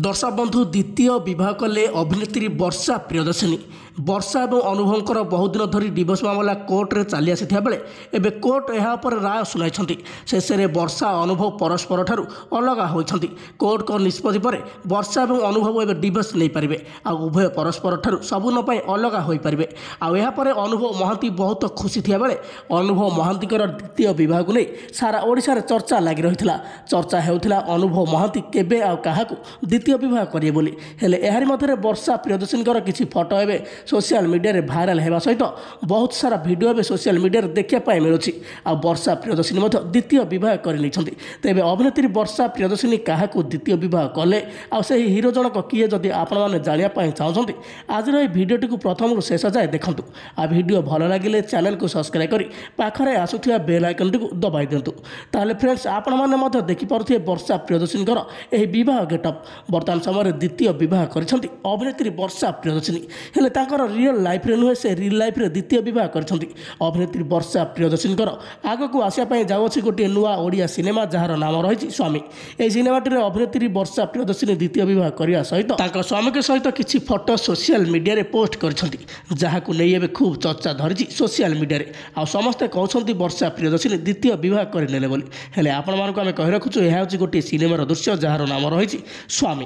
दर्शक बंधु द्वितीय विवाह कले अभिनेत्री वर्षा प्रियदर्शिनी। वर्षा और अनुभवकर बहुत दिन धरी डिवोर्स मामला कोर्टे चली आसी बेले एवं कोर्ट यह राय शुणाई। शेष में वर्षा अनुभव परस्पर ठारू अलग होती। कोर्ट को निष्पत्ति पर वर्षा और अनुभव एवं डिवोर्स नहीं पारे उभय परस्पर ठारू सबुन अलग हो पारे। आपर अनुभव महांती बहुत खुशी थी बेले अनुभव महांतीकर द्वितीय विवाह को नहीं सारा ओडिशा चर्चा लगी रही। चर्चा होता अनुभव महांती केबे आ काहाकू द्वितीय विवाह करेंगे बोली। हेले एहारी मध्य वर्षा प्रियदर्शिनी किसी फोटो एवं सोशल मीडिया भाइराल होगा सहित बहुत सारा भिडियो एवं सोशल मीडिया देखा मिलूँ। आ वर्षा प्रियदर्शिनी द्वितीय विवाह करनी। तेज अभिनेत्री वर्षा प्रियदर्शिनी क्या द्वितीय विवाह कले से हिरो जनक किए जदि आपने जानापी चाहते आज भिडियोटी को प्रथम शेष जाए देखूँ। आ भिडियो भल लगे चैनल को सब्सक्राइब कर पाखे आसुवा बेल आइकन टी दबाई दिंतु। ताले फ्रेंड्स आपने देखिपे वर्षा प्रियदर्शिनी यह गेटअप बर्तमान समय द्वितीय विवाह कर अभिनेत्री वर्षा प्रियदर्शिनी। हेले रियल लाइफ रे नुहे से रियल लाइफ रे द्वितीय विवाह कर अभिनेत्री वर्षा प्रियदर्शिनी आग को आसापी जाऊँगी गोटे नुआ ओडिया सिनेमा जार नाम रही स्वामी। यह सिनेमाटी अभिनेत्री वर्षा प्रियदर्शिनी द्वितीय विवाह करने सहित स्वामी के सहित किसी फोटो सोशल मीडिया रे पोस्ट कर खूब चर्चा धरी सोशल मीडिया। आ समस्ते कहते वर्षा प्रियदर्शिनी द्वितीय विवाह करने बोली। हेले आपण मानक आम कही रखुचु यह गोटे सिनेमार दृश्य जार नाम रही स्वामी।